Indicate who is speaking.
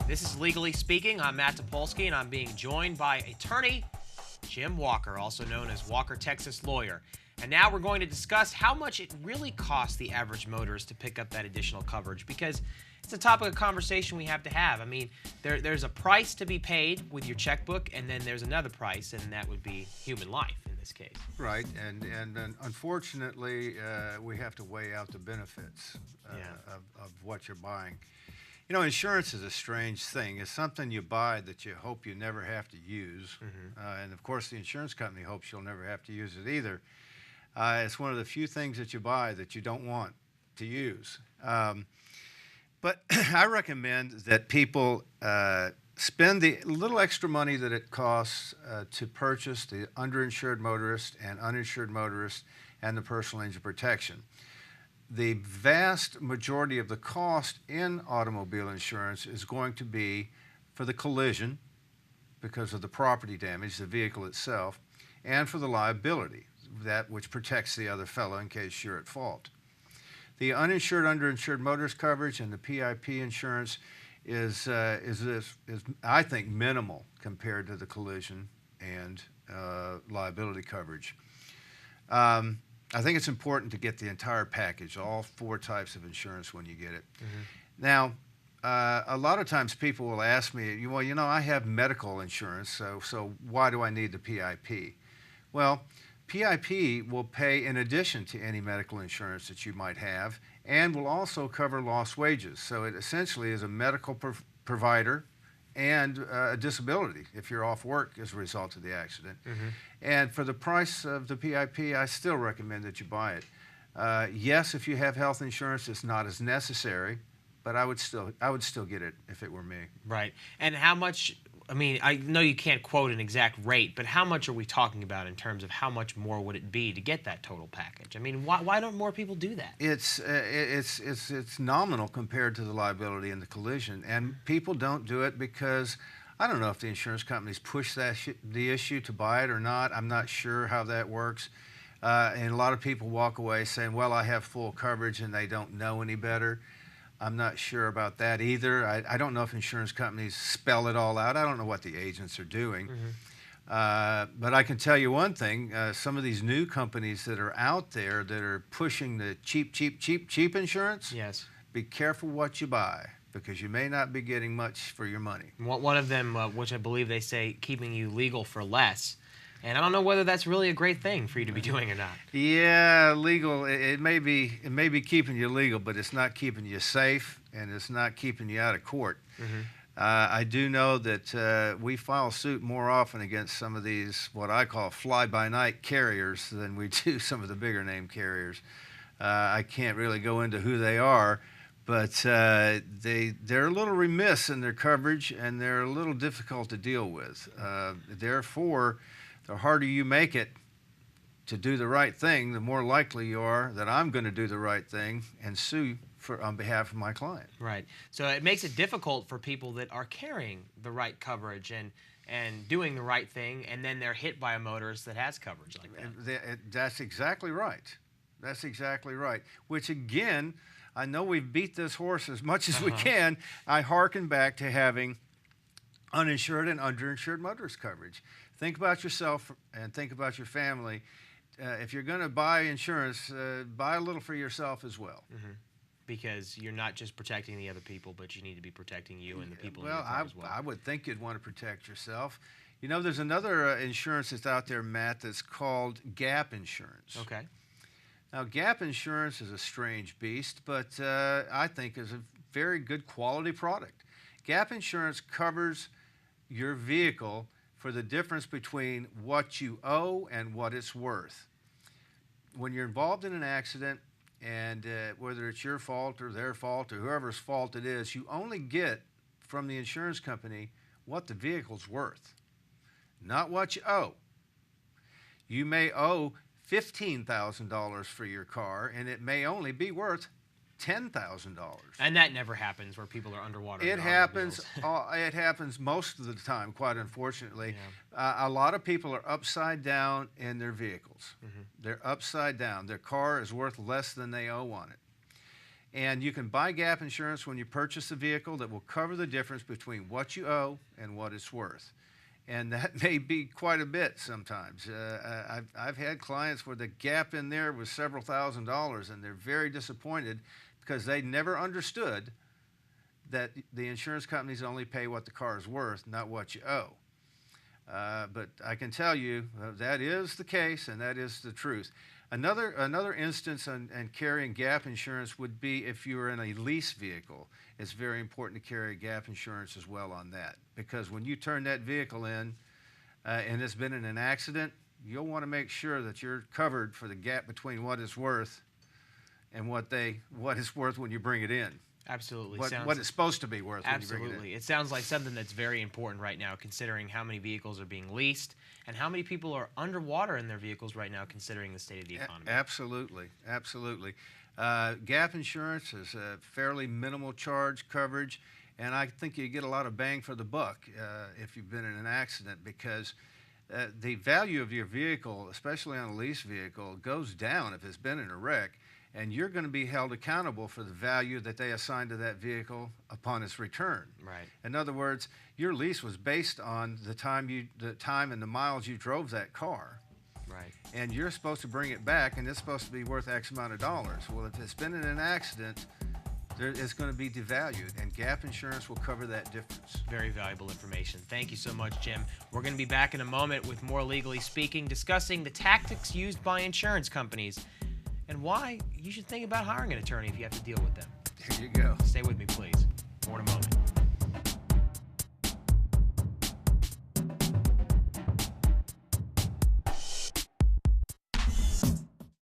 Speaker 1: This is Legally Speaking. I'm Matt Topolski, and I'm being joined by attorney Jim Walker, also known as Walker Texas Lawyer. And now we're going to discuss how much it really costs the average motorist to pick up that additional coverage, because it's a topic of conversation we have to have. I mean, there's a price to be paid with your checkbook, and then there's another price, and that would be human life in this case.
Speaker 2: Right, and unfortunately, we have to weigh out the benefits of what you're buying. You know, insurance is a strange thing. It's something you buy that you hope you never have to use. And of course, the insurance company hopes you'll never have to use it either. It's one of the few things that you buy that you don't want to use. But I recommend that people spend the little extra money that it costs to purchase the underinsured motorist and uninsured motorist and the personal injury protection. The vast majority of the cost in automobile insurance is going to be for the collision because of the property damage, the vehicle itself, and for the liability, that which protects the other fellow in case you're at fault. The uninsured, underinsured motorist coverage and the PIP insurance is I think, minimal compared to the collision and liability coverage. I think it's important to get the entire package, all four types of insurance when you get it. Now, a lot of times people will ask me, well, you know, I have medical insurance, so why do I need the PIP? Well, PIP will pay in addition to any medical insurance that you might have and will also cover lost wages. So it essentially is a medical provider and a disability if you're off work as a result of the accident. And for the price of the PIP, I still recommend that you buy it. Yes, if you have health insurance, it's not as necessary, but I would still get it if it were me.
Speaker 1: Right. And how much, I mean, I know you can't quote an exact rate, but how much are we talking about in terms of how much more would it be to get that total package? I mean, why don't more people do that?
Speaker 2: It's nominal compared to the liability and the collision, and people don't do it because I don't know if the insurance companies push the issue to buy it or not. I'm not sure how that works. And a lot of people walk away saying, well, I have full coverage, and they don't know any better. I'm not sure about that either. I don't know if insurance companies spell it all out. I don't know what the agents are doing. But I can tell you one thing. Some of these new companies that are out there that are pushing the cheap insurance,
Speaker 1: Yes.
Speaker 2: be careful what you buy because you may not be getting much for your money.
Speaker 1: One of them, which I believe they say, keeping you legal for less. And I don't know whether that's really a great thing for you to be doing or not.
Speaker 2: Yeah, legal. It may be keeping you legal, but it's not keeping you safe, and it's not keeping you out of court. I do know that we file suit more often against some of these what I call fly-by-night carriers than we do some of the bigger name carriers. I can't really go into who they are, but they're a little remiss in their coverage, and they're a little difficult to deal with. Therefore, the harder you make it to do the right thing, the more likely you are that I'm going to do the right thing and sue on behalf of my client.
Speaker 1: Right. So it makes it difficult for people that are carrying the right coverage and doing the right thing, and then they're hit by a motorist that has coverage like that.
Speaker 2: That's exactly right. That's exactly right. Which, again, I know we've beat this horse as much as we can. I hearken back to having uninsured and underinsured motorist coverage. Think about yourself and think about your family. If you're going to buy insurance, buy a little for yourself as well.
Speaker 1: Because you're not just protecting the other people, but you need to be protecting you and the people in your car as well.
Speaker 2: I would think you'd want to protect yourself. You know, there's another insurance that's out there, Matt, that's called gap insurance.
Speaker 1: Okay.
Speaker 2: Now, gap insurance is a strange beast, but I think is a very good quality product. Gap insurance covers your vehicle for the difference between what you owe and what it's worth. When you're involved in an accident, and whether it's your fault or their fault or whoever's fault it is, you only get from the insurance company what the vehicle's worth, not what you owe. You may owe $15,000 for your car, and it may only be worth $10,000.
Speaker 1: And that never happens where people are underwater.
Speaker 2: It happens. It happens most of the time, quite unfortunately.
Speaker 1: Yeah.
Speaker 2: A lot of people are upside down in their vehicles. They're upside down. Their car is worth less than they owe on it. And you can buy gap insurance when you purchase a vehicle that will cover the difference between what you owe and what it's worth. And that may be quite a bit sometimes. I've had clients where the gap in there was several $1,000s, and they're very disappointed because they never understood that the insurance companies only pay what the car is worth, not what you owe. But I can tell you that is the case, and that is the truth. Another instance on carrying gap insurance would be if you were in a lease vehicle. It's very important to carry gap insurance as well on that, because when you turn that vehicle in and it's been in an accident, you'll want to make sure that you're covered for the gap between what it's worth and what it's worth when you bring it in.
Speaker 1: Absolutely.
Speaker 2: What it's supposed to be worth when you bring it in.
Speaker 1: Absolutely. It sounds like something that's very important right now, considering how many vehicles are being leased and how many people are underwater in their vehicles right now, considering the state of the economy.
Speaker 2: Absolutely. Absolutely. Gap insurance is a fairly minimal charge coverage, and I think you get a lot of bang for the buck if you've been in an accident, because the value of your vehicle, especially on a lease vehicle, goes down if it's been in a wreck. And you're going to be held accountable for the value that they assign to that vehicle upon its return.
Speaker 1: Right.
Speaker 2: In other words, your lease was based on the time and the miles you drove that car.
Speaker 1: Right.
Speaker 2: And you're supposed to bring it back, and it's supposed to be worth X amount of dollars. Well, if it's been in an accident, it's going to be devalued, and gap insurance will cover that difference.
Speaker 1: Very valuable information. Thank you so much, Jim. We're going to be back in a moment with more Legally Speaking, discussing the tactics used by insurance companies and why you should think about hiring an attorney if you have to deal with them.
Speaker 2: There you go.
Speaker 1: Stay with me, please. More in a moment.